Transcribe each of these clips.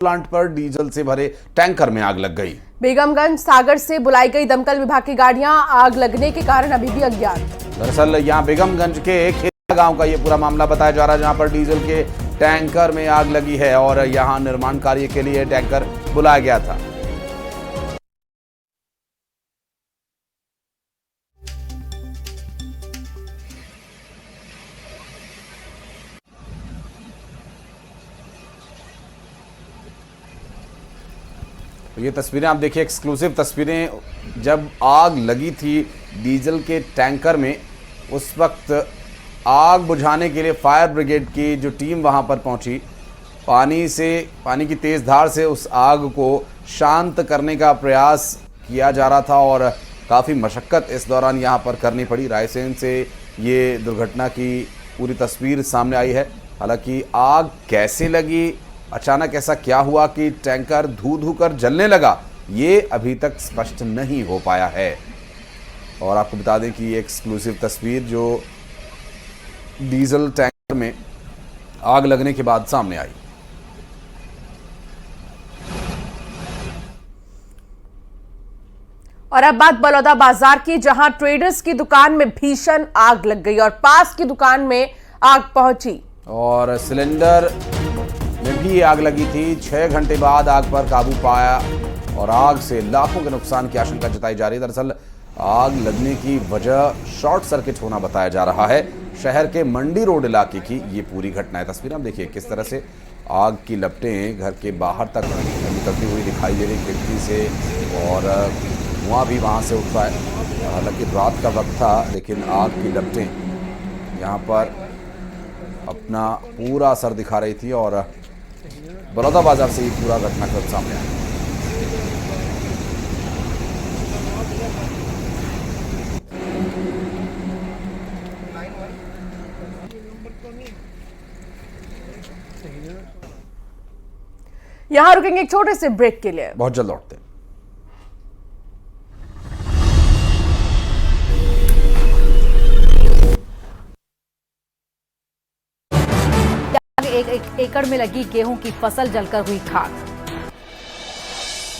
Plant पर diesel से भरे टैंकर में आग लग गई। बेगमगंज सागर से बुलाई गई दमकल विभाग की गाड़ियां आग लगने के कारण अभी भी अज्ञात। दरअसल यहां बेगमगंज के खेता गांव का ये पूरा मामला बताया जा रहा है, जहां पर डीजल के टैंकर में आग लगी है और यहां निर्माण कार्य के लिए टैंकर बुलाया गया था। ये तस्वीरें आप देखिए, एक्सक्लूसिव तस्वीरें। जब आग लगी थी डीजल के टैंकर में, उस वक्त आग बुझाने के लिए फायर ब्रिगेड की जो टीम वहां पर पहुंची, पानी की तेज धार से उस आग को शांत करने का प्रयास किया जा रहा था और काफ़ी मशक्क़त इस दौरान यहां पर करनी पड़ी। रायसेन से ये दुर्घटना की पूरी तस्वीर सामने आई है। हालांकि आग कैसे लगी, अचानक ऐसा क्या हुआ कि टैंकर धू धू कर जलने लगा, ये अभी तक स्पष्ट नहीं हो पाया है। और आपको बता दें कि ये एक्सक्लूसिव तस्वीर जो डीजल टैंकर में आग लगने के बाद सामने आई। और अब बात बलौदा बाजार की, जहां ट्रेडर्स की दुकान में भीषण आग लग गई और पास की दुकान में आग पहुंची और सिलेंडर में भी आग लगी थी। 6 घंटे बाद आग पर काबू पाया और आग से लाखों के नुकसान की आशंका जताई जा रही है। दरअसल आग लगने की वजह शॉर्ट सर्किट होना बताया जा रहा है। शहर के मंडी रोड इलाके की ये पूरी घटना है। तस्वीर आप देखिए किस तरह से आग की लपटें घर के बाहर तक निकलती हुई दिखाई दे रही खिड़की से, और धुआं भी वहाँ से उठ रहा है। हालांकि रात का वक्त था, लेकिन आग की लपटें यहाँ पर अपना पूरा असर दिखा रही थी और बलौदा बाजार से ही पूरा घटनाक्रम सामने आया। यहां रुकेंगे एक छोटे से ब्रेक के लिए, बहुत जल्द लौटते हैं। एक एकड़ में लगी गेहूं की फसल जलकर हुई खाक।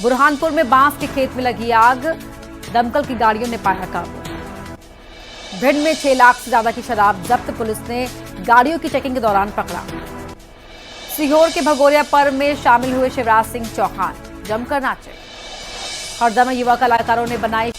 बुरहानपुर में बांस के खेत में लगी आग, दमकल की गाड़ियों ने पाया काबू। भिंड में 6 लाख से ज्यादा की शराब जब्त, पुलिस ने गाड़ियों की चेकिंग के दौरान पकड़ा। सीहोर के भगोरिया पर्व में शामिल हुए शिवराज सिंह चौहान, जमकर नाचे। हरदा में युवा कलाकारों ने बनाई।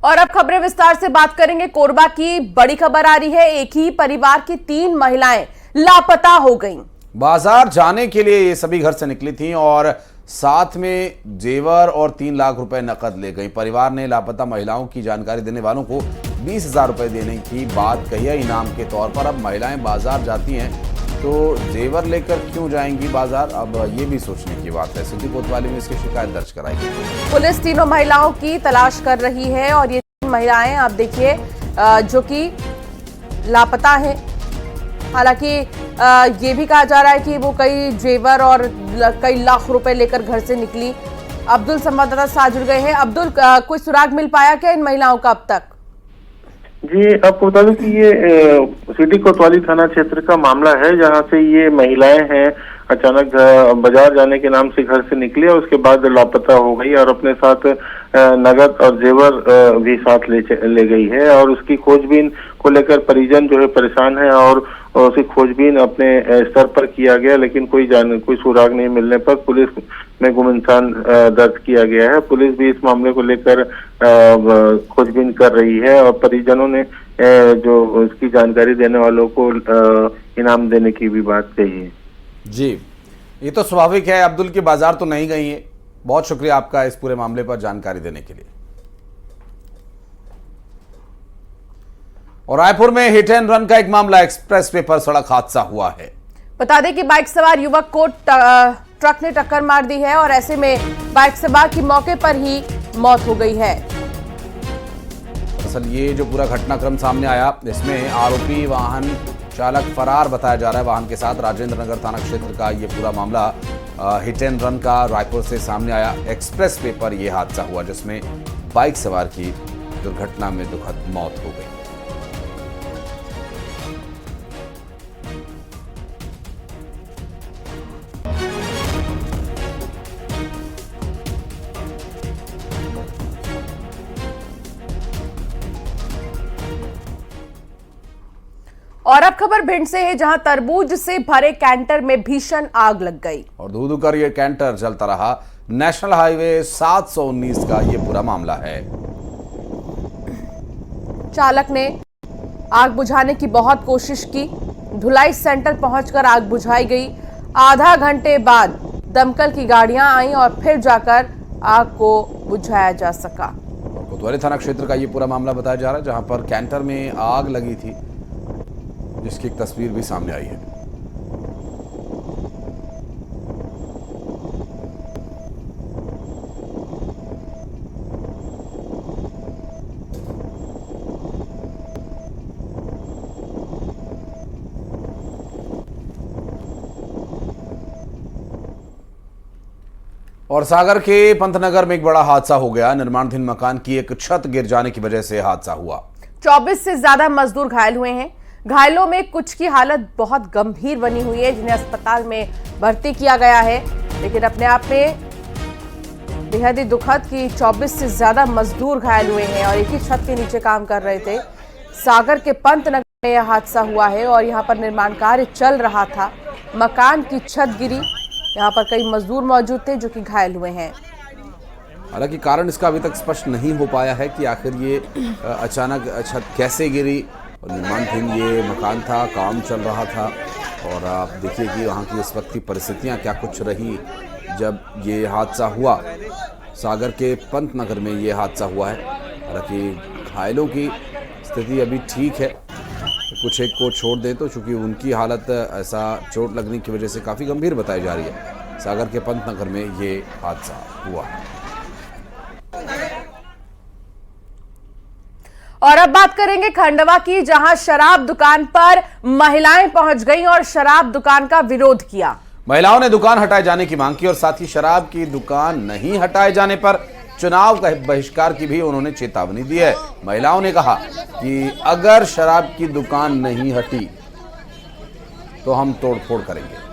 और अब खबरें विस्तार से बात करेंगे। कोरबा की बड़ी खबर आ रही है, एक ही परिवार की 3 महिलाएं लापता हो गईं। बाजार जाने के लिए ये सभी घर से निकली थीं और साथ में जेवर और 3 लाख रुपए नकद ले गई। परिवार ने लापता महिलाओं की जानकारी देने वालों को 20,000 रुपए देने की बात कही है इनाम के तौर पर। अब महिलाएं बाजार जाती हैं तो जेवर लेकर क्यों जाएंगी बाजार, अब ये भी सोचने की बात है। सिटी कोतवाली में इसकी शिकायत दर्ज कराई गई। पुलिस तीनों महिलाओं की तलाश कर रही है और ये 3 महिलाएं आप देखिए जो कि लापता हैं। हालांकि ये भी कहा जा रहा है कि वो कई जेवर और कई लाख रुपए लेकर घर से निकली। अब्दुल संवाददाता साथ जुड़ गए हैं। अब्दुल, कोई सुराग मिल पाया क्या इन महिलाओं का अब तक? जी, आपको बता दूं कि ये सिटी कोतवाली थाना क्षेत्र का मामला है, जहां से ये महिलाएं हैं अचानक बाजार जाने के नाम से घर से निकली और उसके बाद लापता हो गई और अपने साथ नगद और जेवर भी साथ ले गई है। और उसकी खोजबीन को लेकर परिजन जो है परेशान है और उसकी खोजबीन अपने स्तर पर किया गया, लेकिन कोई सुराग नहीं मिलने पर पुलिस में गुम इंसान दर्ज किया गया है। पुलिस भी इस मामले को लेकर खोजबीन कर रही है और परिजनों ने जो इसकी जानकारी देने वालों को इनाम देने की भी बात कही है। जी, ये तो स्वाभाविक है अब्दुल की बाजार तो नहीं गई है। बहुत शुक्रिया आपका इस पूरे मामले पर जानकारी देने के लिए। और रायपुर में हिट एंड रन का एक मामला, एक्सप्रेस वे पर सड़क हादसा हुआ है। बता दें कि बाइक सवार युवक को ट्रक ने टक्कर मार दी है और ऐसे में बाइक सवार की मौके पर ही मौत हो गई है। दरअसल ये जो पूरा घटनाक्रम सामने आया, इसमें आरोपी वाहन चालक फरार बताया जा रहा है। वाहन के साथ राजेंद्र नगर थाना क्षेत्र का ये पूरा मामला हिट एंड रन का रायपुर से सामने आया। एक्सप्रेस वे पर यह हादसा हुआ जिसमें बाइक सवार की दुर्घटना में दुखद मौत हो गई। और अब खबर भिंड से है, जहां तरबूज से भरे कैंटर में भीषण आग लग गई और धू कर ये कैंटर चलता रहा। नेशनल हाईवे 719 का ये पूरा मामला है। चालक ने आग बुझाने की बहुत कोशिश की। धुलाई सेंटर पहुंचकर आग बुझाई गई। आधा घंटे बाद दमकल की गाड़ियां आईं और फिर जाकर आग को बुझाया जा सका। और कोतवाली थाना क्षेत्र का ये पूरा मामला बताया जा रहा है, जहां पर कैंटर में आग लगी थी, जिसकी एक तस्वीर भी सामने आई है। और सागर के पंतनगर में एक बड़ा हादसा हो गया। निर्माणाधीन मकान की एक छत गिर जाने की वजह से हादसा हुआ। 24 से ज्यादा मजदूर घायल हुए हैं। घायलों में कुछ की हालत बहुत गंभीर बनी हुई है, जिन्हें अस्पताल में भर्ती किया गया है। लेकिन अपने आप में बेहद ही दुखद कि 24 से ज्यादा मजदूर घायल हुए हैं और एक ही छत के नीचे काम कर रहे थे। सागर के पंतनगर में यह हादसा हुआ है और यहाँ पर निर्माण कार्य चल रहा था। मकान की छत गिरी। यहाँ पर कई मजदूर मौजूद थे जो कि घायल हुए हैं। हालांकि कारण इसका अभी तक स्पष्ट नहीं हो पाया है कि आखिर ये अचानक छत कैसे गिरी। और निर्माणाधीन ये मकान था, काम चल रहा था। और आप देखिए कि वहाँ की इस वक्त की परिस्थितियाँ क्या कुछ रही जब ये हादसा हुआ। सागर के पंतनगर में ये हादसा हुआ है। हालांकि घायलों की स्थिति अभी ठीक है, कुछ एक को छोड़ दें तो चूंकि उनकी हालत ऐसा चोट लगने की वजह से काफ़ी गंभीर बताई जा रही है। सागर के पंतनगर में ये हादसा हुआ। और अब बात करेंगे खंडवा की, जहां शराब दुकान पर महिलाएं पहुंच गईं और शराब दुकान का विरोध किया। महिलाओं ने दुकान हटाए जाने की मांग की और साथ ही शराब की दुकान नहीं हटाए जाने पर चुनाव का बहिष्कार की भी उन्होंने चेतावनी दी है। महिलाओं ने कहा कि अगर शराब की दुकान नहीं हटी तो हम तोड़फोड़ करेंगे।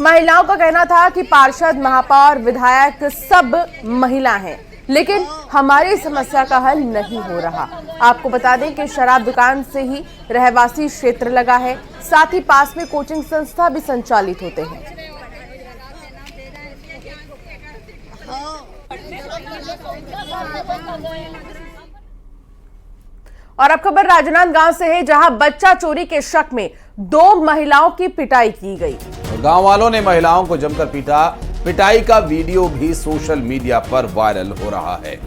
महिलाओं का कहना था कि पार्षद, महापौर, विधायक सब महिला हैं, लेकिन हमारी समस्या का हल नहीं हो रहा। आपको बता दें कि शराब दुकान से ही रहवासी क्षेत्र लगा है, साथ ही पास में कोचिंग संस्था भी संचालित होते हैं। और अब खबर राजनांदगांव से है, जहां बच्चा चोरी के शक में 2 महिलाओं की पिटाई की गई। गांव वालों ने महिलाओं को जमकर पीटा। पिटाई का वीडियो भी सोशल मीडिया पर वायरल हो रहा है।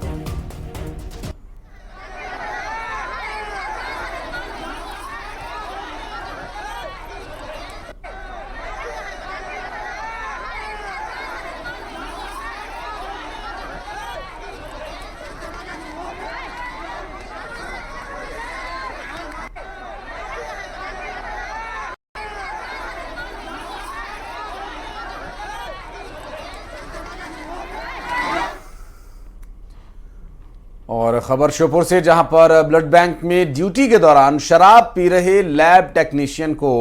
और खबर श्योपुर से, जहां पर ब्लड बैंक में ड्यूटी के दौरान शराब पी रहे लैब टेक्नीशियन को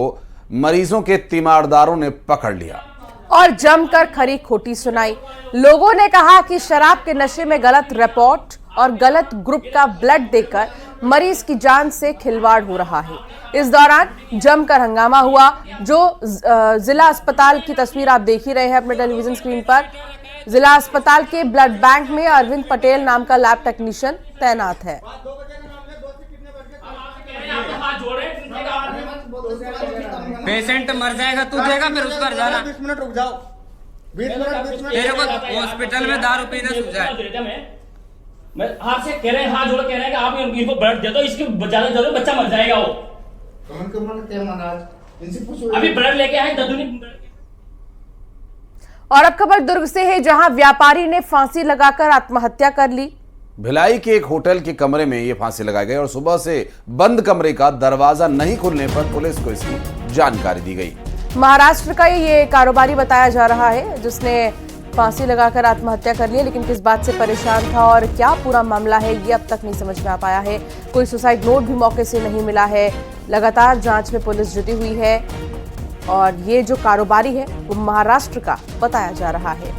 मरीजों के तीमारदारों ने पकड़ लिया और जमकर खरी खोटी सुनाई। लोगों ने कहा कि शराब के नशे में गलत रिपोर्ट और गलत ग्रुप का ब्लड देकर मरीज की जान से खिलवाड़ हो रहा है। इस दौरान जमकर हंगामा हुआ। जो जिला अस्पताल की तस्वीर आप देख ही रहे हैं अपने टेलीविजन स्क्रीन पर। जिला अस्पताल के ब्लड बैंक में अरविंद पटेल नाम का लैब टेक्नीशियन तैनात है। पेशेंट मर जाएगा तू देगा, फिर उस पर जाना। 20 मिनट रुक जाओ। 20 मिनट तेरे को हॉस्पिटल में दारू पीने सूझा है। मैं आपसे कह रहे हैं, हाथ जोड़ कह रहे हैं कि आप इनको ब्लड दे दो, इसकी ज्यादा जरूर बच्चा मर जाएगा। वो अभी ब्लड लेके आए ददुनी। और अब खबर दुर्ग से है, जहां व्यापारी ने फांसी लगाकर आत्महत्या कर ली। भिलाई के एक होटल के कमरे में ये फांसी लगाई गई और सुबह से बंद कमरे का दरवाजा नहीं खुलने पर पुलिस को इसकी जानकारी दी गई। महाराष्ट्र का ये कारोबारी बताया जा रहा है, जिसने फांसी लगाकर आत्महत्या कर ली, लेकिन किस बात से परेशान था और क्या पूरा मामला है ये अब तक नहीं समझ में आ पाया है। कोई सुसाइड नोट भी मौके से नहीं मिला है। लगातार जांच में पुलिस जुटी हुई है और ये जो कारोबारी है वो महाराष्ट्र का बताया जा रहा है।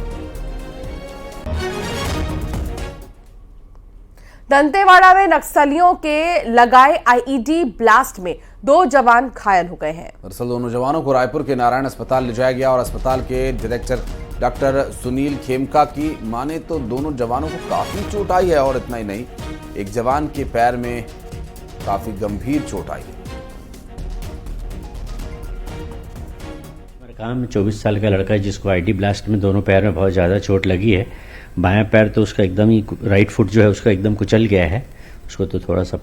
दंतेवाड़ा में नक्सलियों के लगाए आईईडी ब्लास्ट में 2 जवान घायल हो गए हैं। दरअसल दोनों जवानों को रायपुर के नारायण अस्पताल ले जाया गया और अस्पताल के डायरेक्टर डॉक्टर सुनील खेमका की माने तो दोनों जवानों को काफी चोट आई है और इतना ही नहीं, एक जवान के पैर में काफी गंभीर चोट आई है। काम 24 साल का लड़का है जिसको आईडी ब्लास्ट में दोनों पैर में बहुत ज़्यादा चोट लगी है। बायां पैर तो उसका एकदम ही, राइट फुट जो है उसका एकदम कुचल गया है, उसको तो थोड़ा सा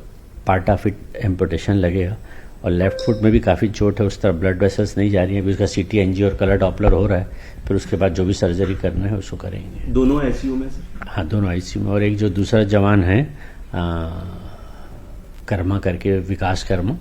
पार्ट ऑफ इट एम्पुटेशन लगेगा। और लेफ्ट फुट में भी काफ़ी चोट है, उस तरफ ब्लड वेसल्स नहीं जा रही है, अभी उसका सीटी एनजी और कलर डॉपलर हो रहा है, फिर उसके बाद जो भी सर्जरी करना है उसको करेंगे। दोनों आईसीयू में सर? हाँ, दोनों आईसीयू में। और एक जो दूसरा जवान है कर्मा करके, विकास कर्मा,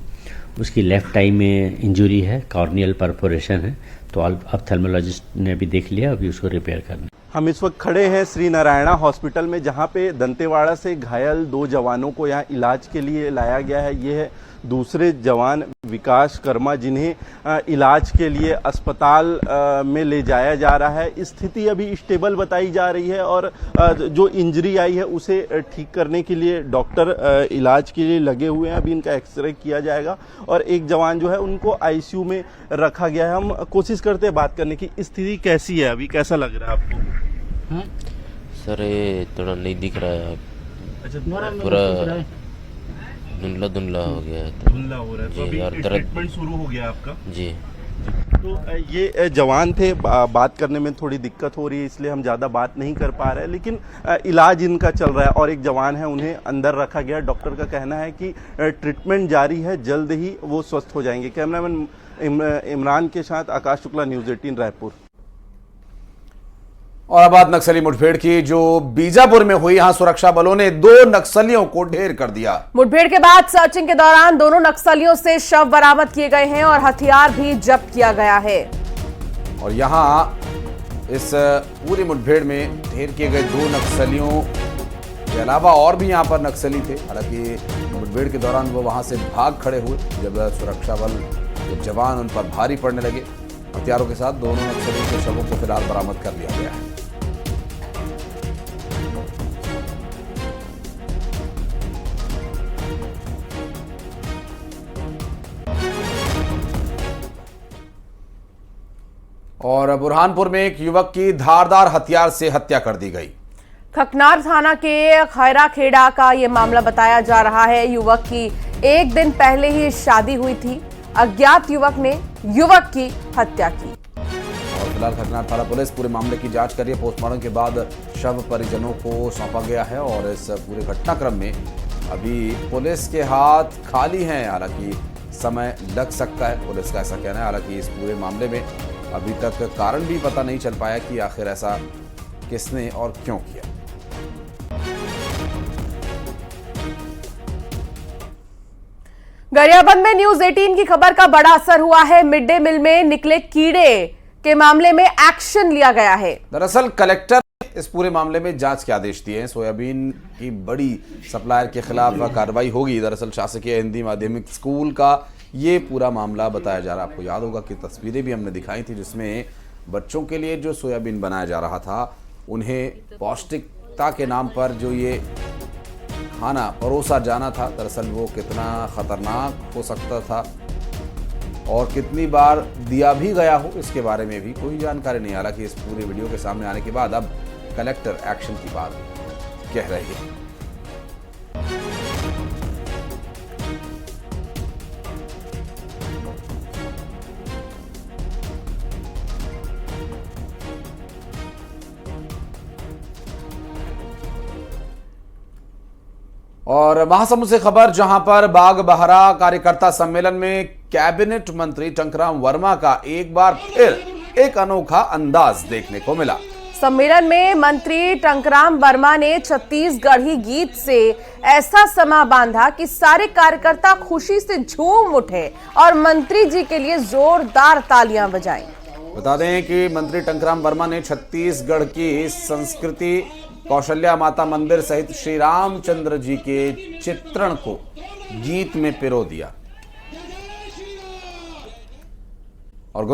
उसकी लेफ्ट आई में इंजरी है, कॉर्नियल परफोरेशन है, तो ऑप्थेल्मोलॉजिस्ट ने भी देख लिया, अभी उसको रिपेयर करना। हम इस वक्त खड़े हैं श्री नारायणा हॉस्पिटल में, जहां पे दंतेवाड़ा से घायल 2 जवानों को यहां इलाज के लिए लाया गया है। ये है दूसरे जवान विकास कर्मा, जिन्हें इलाज के लिए अस्पताल में ले जाया जा रहा है। स्थिति अभी स्टेबल बताई जा रही है और जो इंजरी आई है उसे ठीक करने के लिए डॉक्टर इलाज के लिए लगे हुए हैं। अभी इनका एक्सरे किया जाएगा और एक जवान जो है उनको आईसीयू में रखा गया है। हम कोशिश करते हैं बात करने की। स्थिति कैसी है अभी, कैसा लग रहा है आपको? सर ये थोड़ा नहीं दिख रहा है, अच्छा, पूरा धुंधला धुंधला हो गया है। धुंधला हो रहा है, तो अभी ट्रीटमेंट शुरू हो गया आपका? जी। तो ये जवान थे, बात करने में थोड़ी दिक्कत हो रही है, इसलिए हम ज़्यादा बात नहीं कर पा रहे हैं, लेकिन इलाज इनका चल रहा है। और एक जवान है, उन्हें अंदर रखा गया। डॉक्टर का कहना है कि ट्रीटमेंट जारी है, जल्द ही वो स्वस्थ हो जाएंगे। कैमरामैन इमरान के साथ आकाश शुक्ला, न्यूज़ 18 रायपुर। और अब बात नक्सली मुठभेड़ की, जो बीजापुर में हुई। यहां सुरक्षा बलों ने 2 नक्सलियों को ढेर कर दिया। मुठभेड़ के बाद सर्चिंग के दौरान दोनों नक्सलियों से शव बरामद किए गए हैं और हथियार भी जब्त किया गया है। और यहां इस पूरी मुठभेड़ में ढेर किए गए 2 नक्सलियों के अलावा और भी यहां पर नक्सली थे। हालांकि मुठभेड़ के दौरान वो वहां से भाग खड़े हुए जब सुरक्षा बल के जवान उन पर भारी पड़ने लगे। हथियारों के साथ दोनों नक्सलियों के शवों को फिलहाल बरामद कर लिया गया है। और बुरहानपुर में एक युवक की धारदार हथियार से हत्या कर दी गई। खकनार थाना के खैरा खेड़ा का यह मामला बताया जा रहा है। युवक की 1 दिन पहले ही शादी हुई थी। अज्ञात युवक ने युवक की हत्या की और फिलहाल खकनार थाना पुलिस पूरे मामले की जांच कर रही है। पोस्टमार्टम के बाद शव परिजनों को सौंपा गया है और इस पूरे घटनाक्रम में अभी पुलिस के हाथ खाली हैं। हालांकि समय लग सकता है, पुलिस का ऐसा कहना है। हालांकि इस पूरे मामले में अभी तक कारण भी पता नहीं चल पाया कि आखिर ऐसा किसने और क्यों किया। गरियाबंद में न्यूज 18 की खबर का बड़ा असर हुआ है। मिड डे मील में निकले कीड़े के मामले में एक्शन लिया गया है। दरअसल कलेक्टर ने इस पूरे मामले में जांच के आदेश दिए हैं। सोयाबीन की बड़ी सप्लायर के खिलाफ कार्रवाई होगी। दरअसल शासकीय हिंदी माध्यमिक स्कूल का ये पूरा मामला बताया जा रहा है। आपको याद होगा कि तस्वीरें भी हमने दिखाई थी जिसमें बच्चों के लिए जो सोयाबीन बनाया जा रहा था, उन्हें पौष्टिकता के नाम पर जो ये खाना परोसा जाना था, दरअसल वो कितना खतरनाक हो सकता था और कितनी बार दिया भी गया हो, इसके बारे में भी कोई जानकारी नहीं। हालांकि इस पूरे वीडियो के सामने आने के बाद अब कलेक्टर एक्शन की बात कह रही है। और महासमुंद से खबर, जहां पर बाग बहरा कार्यकर्ता सम्मेलन में कैबिनेट मंत्री टंकराम वर्मा का एक बार फिर एक अनोखा अंदाज देखने को मिला। सम्मेलन में मंत्री टंकराम वर्मा ने छत्तीसगढ़ी गीत से ऐसा समा बांधा कि सारे कार्यकर्ता खुशी से झूम उठे और मंत्री जी के लिए जोरदार तालियां बजाई। बता दें कि मंत्री टंकराम वर्मा ने छत्तीसगढ़ की संस्कृति, कौशल्या माता मंदिर सहित श्री रामचंद्र जी के चित्रण को गीत में पिरो दिया और